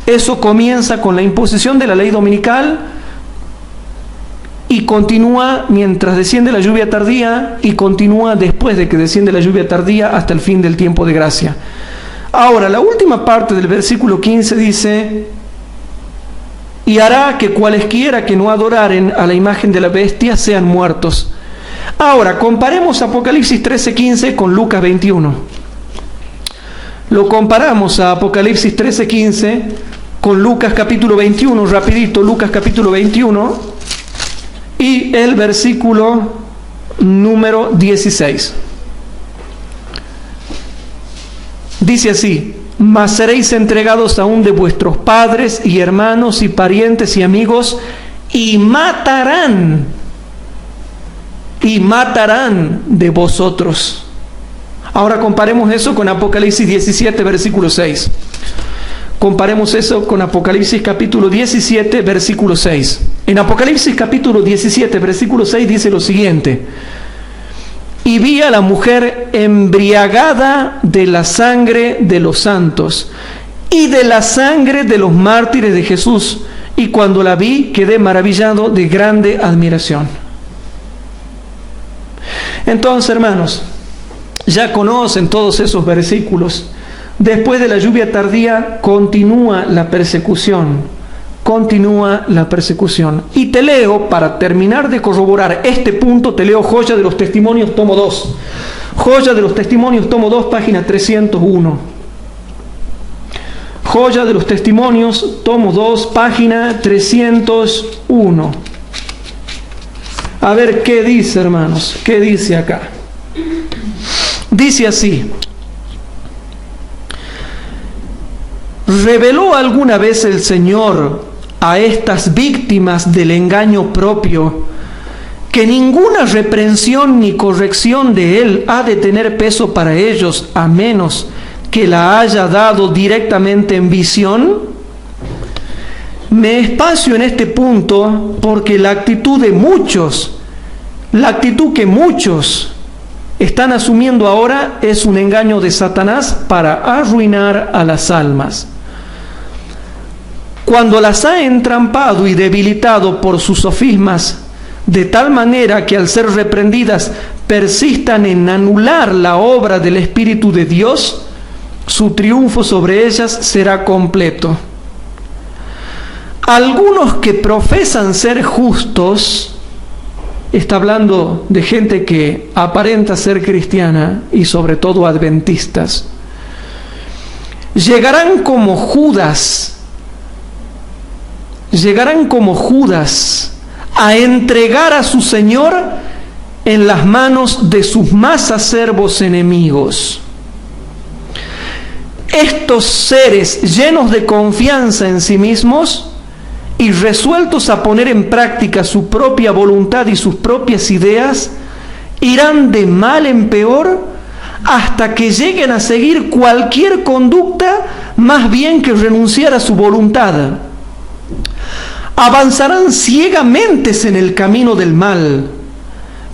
Eso comienza con la imposición de la ley dominical y continúa mientras desciende la lluvia tardía y continúa después de que desciende la lluvia tardía hasta el fin del tiempo de gracia. Ahora, la última parte del versículo 15 dice: y hará que cualesquiera que no adoraren a la imagen de la bestia sean muertos. Ahora, comparemos Apocalipsis 13:15 con Lucas 21. Lo comparamos a Apocalipsis 13:15 con Lucas capítulo 21, rapidito, Lucas capítulo 21 y el versículo número 16. Dice así: mas seréis entregados aún de vuestros padres y hermanos y parientes y amigos, y matarán de vosotros. Ahora comparemos eso con Apocalipsis 17, versículo 6. Comparemos eso con Apocalipsis capítulo 17, versículo 6. En Apocalipsis capítulo 17, versículo 6 dice lo siguiente: y vi a la mujer embriagada de la sangre de los santos y de la sangre de los mártires de Jesús, y cuando la vi quedé maravillado de grande admiración. Entonces, hermanos, ya conocen todos esos versículos. Después de la lluvia tardía continúa la persecución. Continúa la persecución. Y te leo, para terminar de corroborar este punto, te leo Joya de los Testimonios, tomo 2. Joya de los Testimonios, tomo 2, página 301. Joya de los Testimonios, tomo 2, página 301. A ver qué dice, hermanos, qué dice acá. Dice así: ¿reveló alguna vez el Señor a estas víctimas del engaño propio que ninguna reprensión ni corrección de Él ha de tener peso para ellos, a menos que la haya dado directamente en visión? Me espacio en este punto porque la actitud que muchos están asumiendo ahora es un engaño de Satanás para arruinar a las almas. Cuando las ha entrampado y debilitado por sus sofismas, de tal manera que al ser reprendidas persistan en anular la obra del Espíritu de Dios, su triunfo sobre ellas será completo. Algunos que profesan ser justos, está hablando de gente que aparenta ser cristiana y sobre todo adventistas, llegarán como Judas a entregar a su Señor en las manos de sus más acerbos enemigos. Estos seres llenos de confianza en sí mismos y resueltos a poner en práctica su propia voluntad y sus propias ideas, irán de mal en peor hasta que lleguen a seguir cualquier conducta más bien que renunciar a su voluntad. Avanzarán ciegamente en el camino del mal,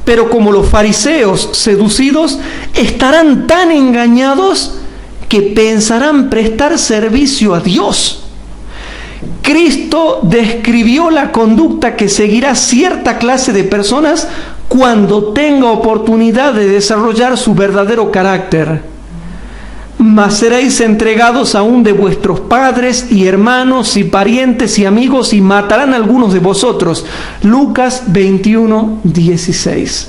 pero como los fariseos seducidos, estarán tan engañados que pensarán prestar servicio a Dios. Cristo describió la conducta que seguirá cierta clase de personas cuando tenga oportunidad de desarrollar su verdadero carácter. Mas seréis entregados aún de vuestros padres y hermanos y parientes y amigos, y matarán a algunos de vosotros. Lucas 21, 16.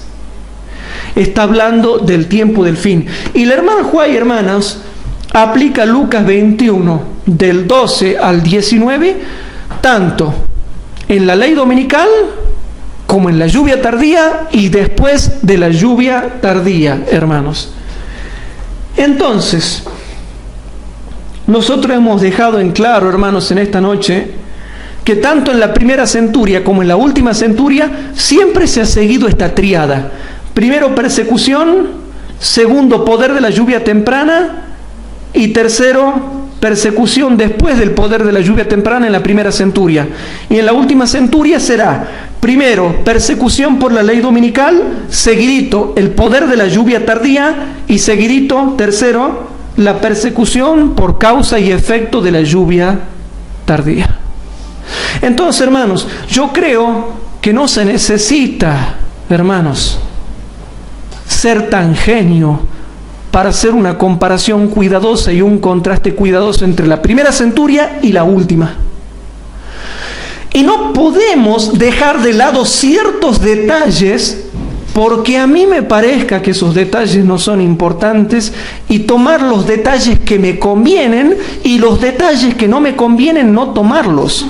Está hablando del tiempo del fin. Y la hermana Juay, hermanas, aplica Lucas 21, del 12 al 19, tanto en la ley dominical como en la lluvia tardía y después de la lluvia tardía, hermanos. Entonces, nosotros hemos dejado en claro, hermanos, en esta noche, que tanto en la primera centuria como en la última centuria siempre se ha seguido esta tríada. Primero, persecución; segundo, poder de la lluvia temprana; y tercero, persecución después del poder de la lluvia temprana en la primera centuria. Y en la última centuria será primero persecución por la ley dominical, seguidito el poder de la lluvia tardía, y seguidito, tercero, la persecución por causa y efecto de la lluvia tardía. Entonces, hermanos, yo creo que no se necesita, hermanos, ser tan genio para hacer una comparación cuidadosa y un contraste cuidadoso entre la primera centuria y la última. Y no podemos dejar de lado ciertos detalles porque a mí me parezca que esos detalles no son importantes, y tomar los detalles que me convienen y los detalles que no me convienen no tomarlos.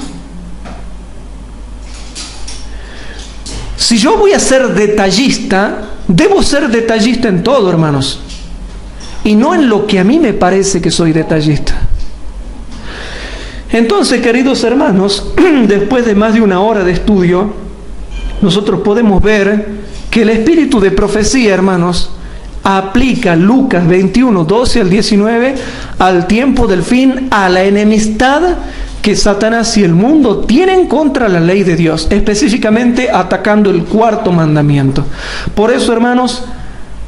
Si yo voy a ser detallista, debo ser detallista en todo, hermanos. y no en lo que a mí me parece que soy detallista. Entonces, queridos hermanos, después de más de una hora de estudio, nosotros podemos ver que el espíritu de profecía, hermanos, aplica Lucas 21, 12 al 19 al tiempo del fin, a la enemistad que Satanás y el mundo tienen contra la ley de Dios, específicamente atacando el cuarto mandamiento. Por eso, hermanos,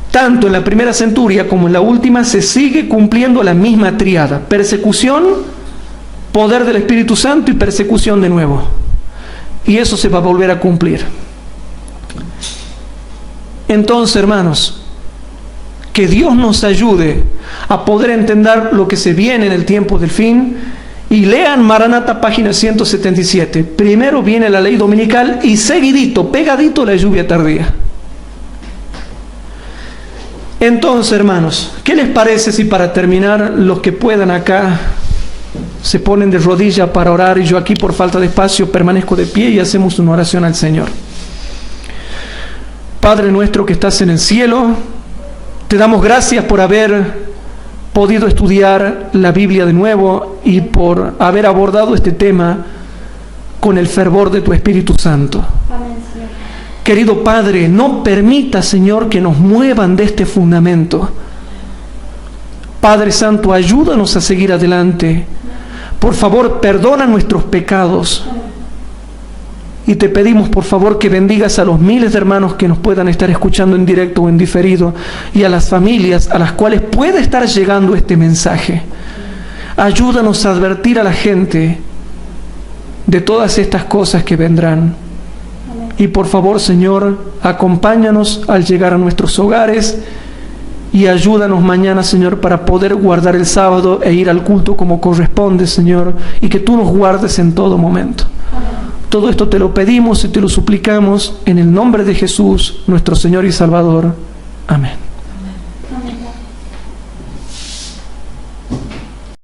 tanto en la primera centuria como en la última se sigue cumpliendo la misma tríada: persecución, poder del Espíritu Santo y persecución de nuevo. Y eso se va a volver a cumplir. Entonces, hermanos, que Dios nos ayude a poder entender lo que se viene en el tiempo del fin. Y lean Maranata, página 177. Primero viene la ley dominical y seguidito, pegadito, la lluvia tardía. Entonces, hermanos, ¿qué les parece si para terminar, los que puedan acá se ponen de rodillas para orar, y yo aquí por falta de espacio permanezco de pie y hacemos una oración al Señor? Padre nuestro que estás en el cielo, te damos gracias por haber podido estudiar la Biblia de nuevo y por haber abordado este tema con el fervor de tu Espíritu Santo. Amén, Señor. Querido Padre, no permita, Señor, que nos muevan de este fundamento. Padre Santo, ayúdanos a seguir adelante. Por favor, perdona nuestros pecados. Y te pedimos, por favor, que bendigas a los miles de hermanos que nos puedan estar escuchando en directo o en diferido, y a las familias a las cuales puede estar llegando este mensaje. Ayúdanos a advertir a la gente de todas estas cosas que vendrán. Y por favor, Señor, acompáñanos al llegar a nuestros hogares y ayúdanos mañana, Señor, para poder guardar el sábado e ir al culto como corresponde, Señor, y que tú nos guardes en todo momento. Todo esto te lo pedimos y te lo suplicamos en el nombre de Jesús, nuestro Señor y Salvador. Amén.